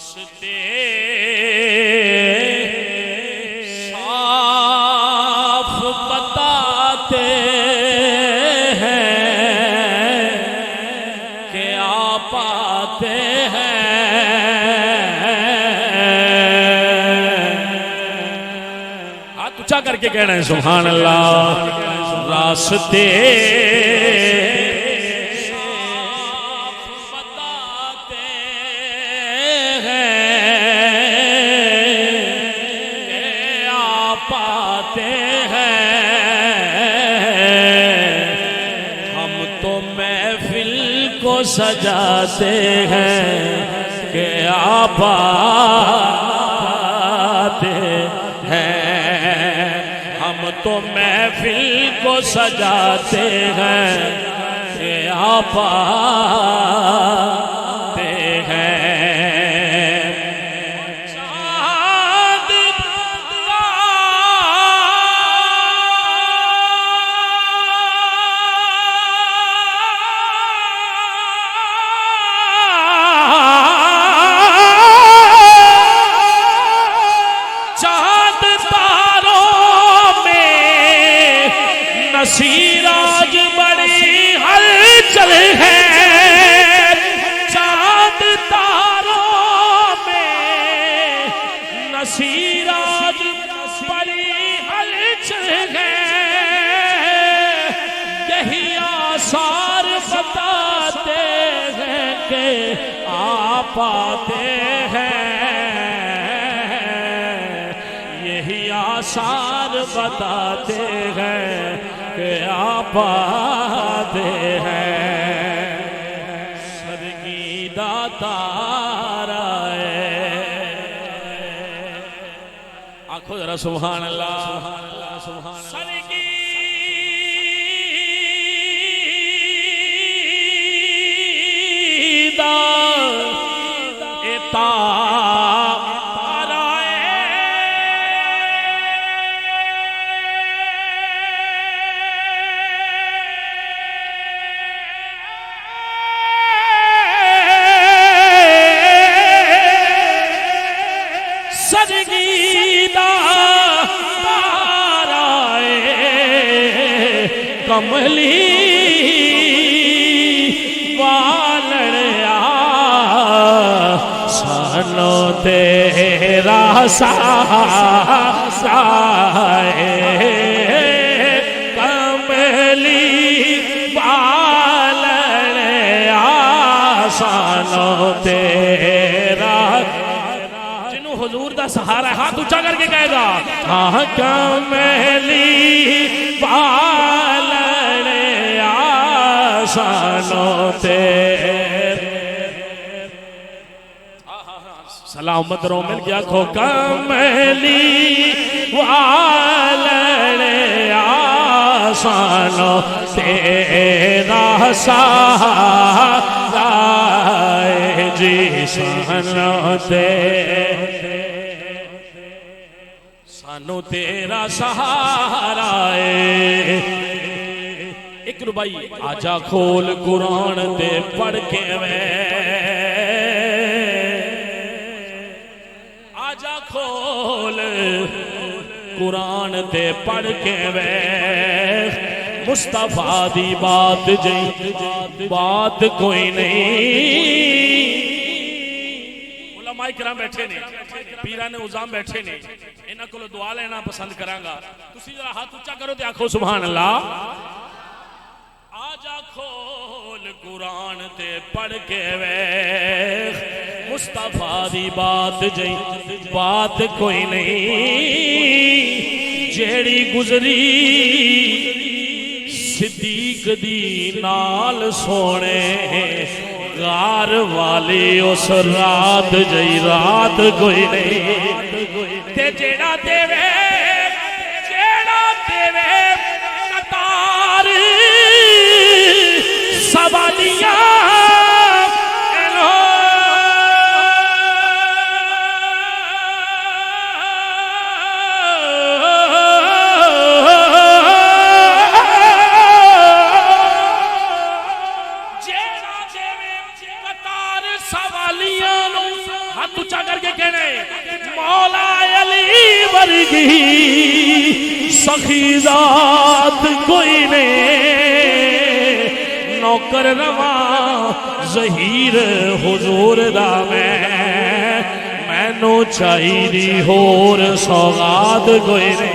रास्ते साफ बताते हैं कि आप आते हैं। हाथ ऊंचा करके कहना है सुभान अल्लाह। रास्ते सजाते हैं कि आप आते हैं। हम तो महफिल को सजाते हैं कि आप आते हैं। नसीराज बड़ी हलचल है, चांद तारों में नसीराज बड़ी हलचल है। यही आसार बताते हैं कि आप आते हैं। यही आसार बताते हैं कि आप आते हैं। सरगीदा तारा आखो जरा सुभान अल्लाह। सरगीदा कमली वालड़िया सानो तेरा सहारा कमली वालड़िया सानो तेरा। जिन्हों हुजूर दा सहारा हाथ ऊंचा करके कहेगा हाँ कमली सलामत रो मिल गया खो कमली वाले आसानो तेरा सहारा जी सानो सानू तेरा सहारा एक रुबाई आजा खोल कुरान ते पढ़ के वे आजा खोल कुरान ते पढ़ के वे मुस्तफा दी बात जी बात कोई नहीं। उलमाए किराम बैठे ने पीरा ने उजाम बैठे ने इन्हां कोलों दुआ लेना पसंद करांगा। तुसी जरा हाथ ऊंचा करो ते आखो सुभान अल्लाह। आजा खोल कुरान ते पढ़ के वेख मुस्तफा दी बात जी बात कोई नहीं। जेड़ी गुजरी सिद्दीक दी नाल सोने गार वाली उस रात जई रात कोई नहीं। ते जेड़ा देवे कतार सवालिया वर्गी सखी जात कोई ने नौकर रवा ज़हीर हुजूर दा मैनू चाहिदी होर सौगात कोई ने।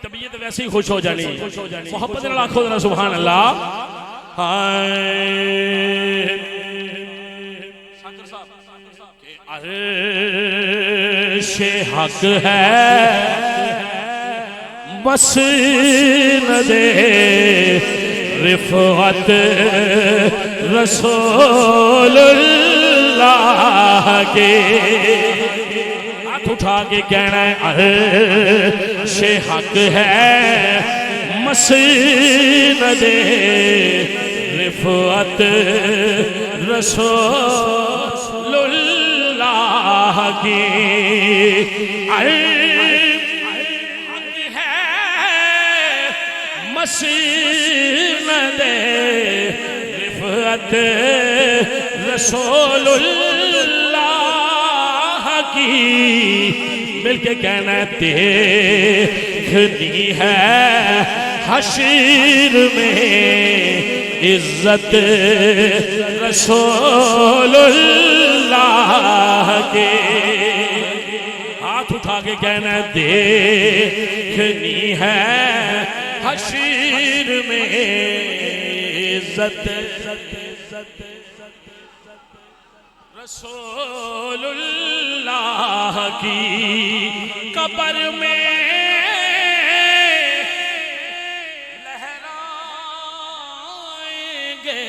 तबीयत वैसे ही खुश हो जानी, मोहब्बत नाल आखो जरा सुभान अल्लाह। अर्श हक है बस न दे रिफ़अत रसूलुल्लाह के। हाथ उठा के कहना है अर्श हक है मसनद रिफ़अत रसूलुल्लाह की। मसनद रिफ़अत रसूलुल्लाह की। मिलके कहना देखनी है हश्र में इज्जत रसूलुल्लाह के। हाथ उठा के कहना देखनी है हश्र में इज्जत रसूलुल्लाह की। कब्र में लहराएंगे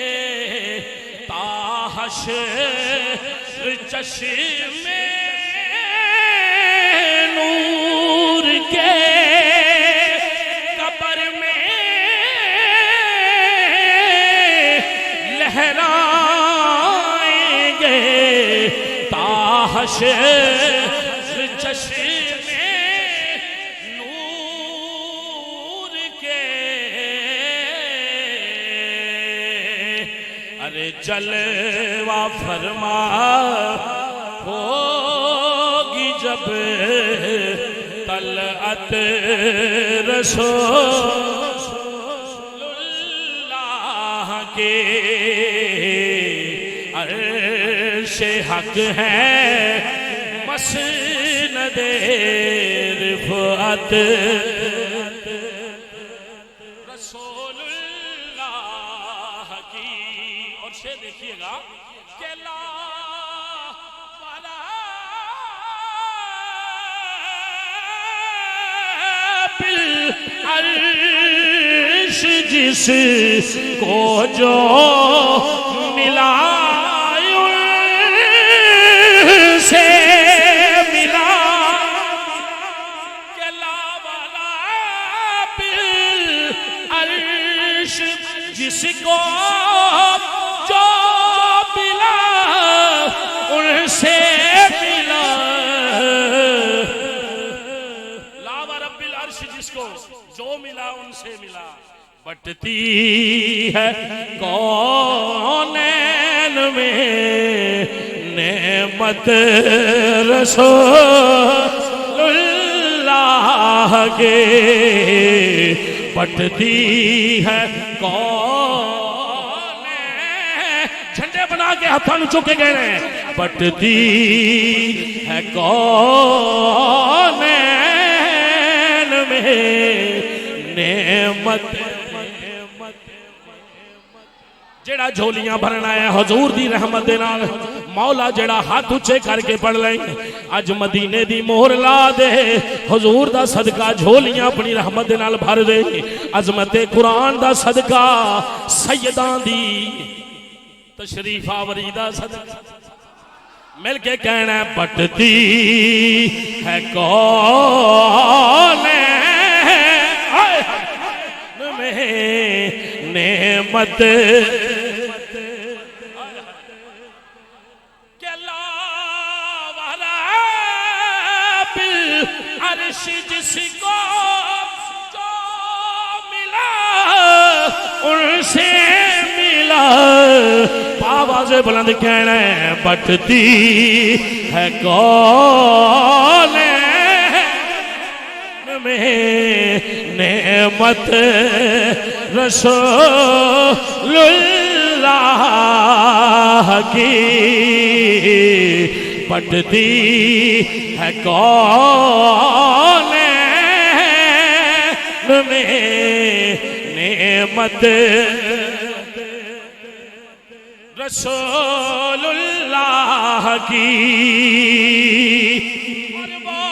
ताहश्र चश्मे नूर के। कब्र में लहराएंगे ताहश्र चश्मे नूर के। अरे जलवा फरमा होगी जब तलअत रसूलुल्लाह के। अर्श हक है मसनद रिफ़अत रसूलुल्लाह की। और शेर देखिएगा के ला वाला बिल अर्श जिसको जो मिला से मिला। के ला वाला बिल अर्श जिसको जो मिला उनसे मिला। लावा रब्बिल अर्श जिसको जो मिला उनसे मिला। बटती है कौनैन में नेमत रसूलुल्लाह के। बटती है कौन झंडे बना के हाथों में चुके गए हैं। बटती है कौनैन में नेमत जेड़ा झोलियां भरना है हजूर दी रहमत दे नाल। मौला जेड़ा हाथ उच्चे करके पढ़ लें अज मदीने दी मोहर ला दे। हजूर दा सदका झोलियां अपनी रहमत दे नाल भर दे। अजमत कुरान दा सदका सैयदां दी तशरीफ आवरी दा सदका। मिल के कहना बटती है कौन में नेमत के लावारा बिल अर्श जिसको जो मिला उनसे मिला। पावा आवाज़ बुलंद कहना है, बटती है कौन में नेमत रसूलुल्लाह की, बटती है कौन में नेमत रसूलुल्लाह की। और वो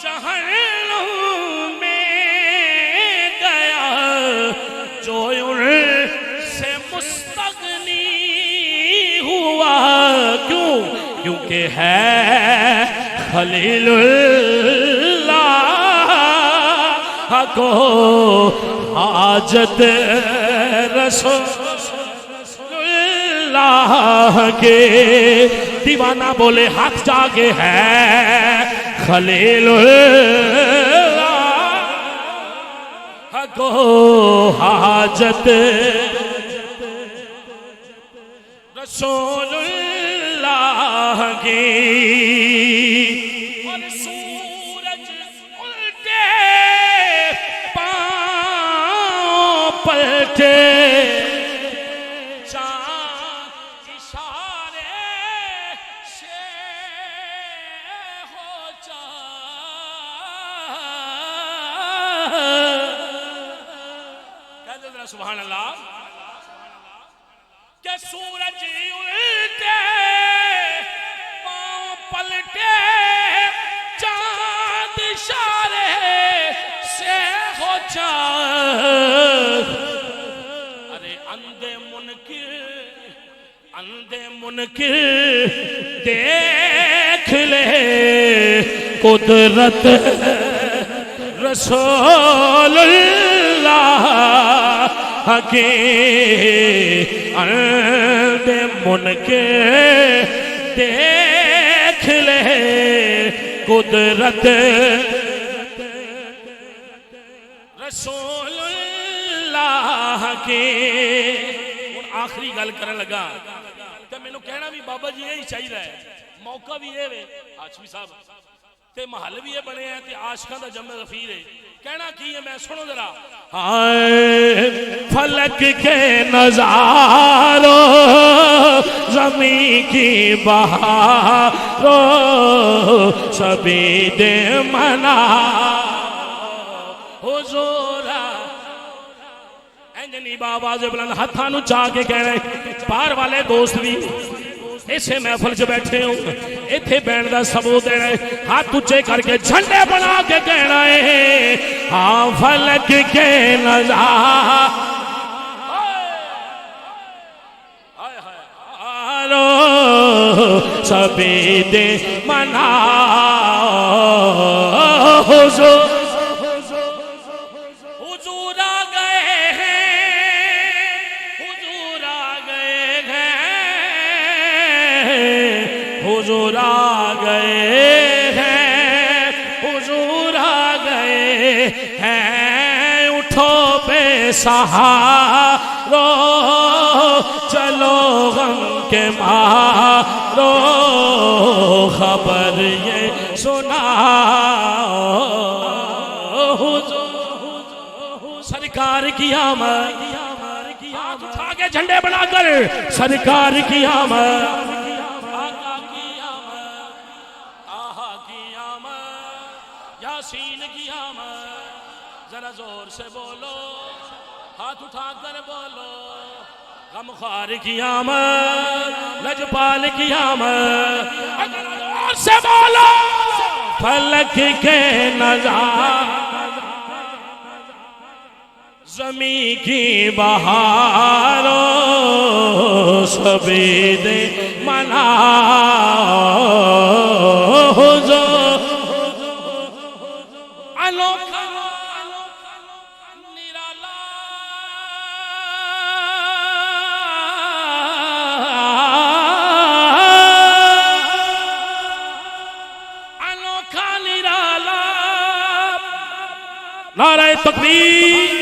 जहन्नुम में गया जो उनसे मुस्तगनी हुआ, क्यों? क्योंकि है खलीलुल्लाह को हाजत रसूलुल्लाह के। दीवाना बोले हाथ जागे है खलीलुल्लाह को हाजत रसूलुल्लाह की। और सूरज उल्टे पांव पलटे, चांद इशारे से हो कहते जरा सुभान अल्लाह। क्या सूरज उल्टे पांव पलटे, चांद इशारे से हो चाँद। अरे अंधे मुनकिर देख ले कुदरत रसूलुल्लाह के। अंधे मुनकिर देख ले कुदरत रसूलुल्लाह के। आखिरी गल करन लगा तो मैनू कहना भी बाबा जी यही चाहिए, मौका भी ये वे हाशमी साहब ते महल भी ये बने हैं ते आशिकां दा जमे गफीर है। कहना की है मैं सुनो जरा। हाय फलक के नजारों ज़मीं की बहारों सभी दे मना हुज़ूरा। इंजनी बाबा से बुलंद हथा नु चा के कह रहे बाहर वाले दोस्त भी इसे महफिल च बैठे हो, इथे बैठ का सबूत देना है। हाथ ऊंचे करके झंडे बना के कहना है, हाँ फलक के नज़ारो सभी दे मना हुज़ूर। हुज़ूर आ गए हैं, हुज़ूर आ गए हैं, हुज़ूर आ गए हैं, हुज़ूर आ गए हैं। उठो बेसहारो चलो गम के मारो, खबर ये सुना सरकार की आमद। हाथ उठा के झंडे बनाकर सरकार की आमद, आका की आमद, आहा की आमद, यासीन की आमद। जरा जोर से बोलो, हाथ उठाकर बोलो। गमखार की आमद, लजपाल की आमद, जोर से बोलो। फलक के नज़ारे ज़मीं की बहारों सभी दे मना हुज़ूर। अनोखा निराला अनोखा निराला। नारे तकबीर,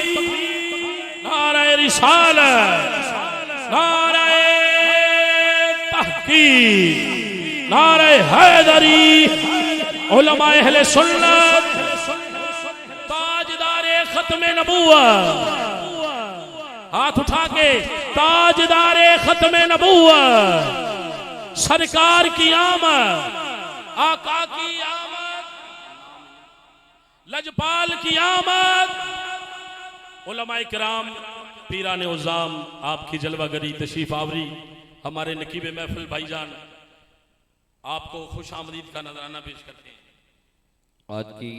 नारे रिसालत, नारे की नारे हैदरी उलमाए अहले सुन्नत ताजदारे खत्मे नबूवत हाथ उठा के ताजदारे खत्मे नबूवत सरकार की आमद आका की आमद लजपाल की आमद उलमाए किराम पीराने उज़ाम आपकी जलवागरी तशरीफ आवरी हमारे नकीब महफिल भाईजान आपको खुश आमदीद का नजराना पेश करते हैं। आज की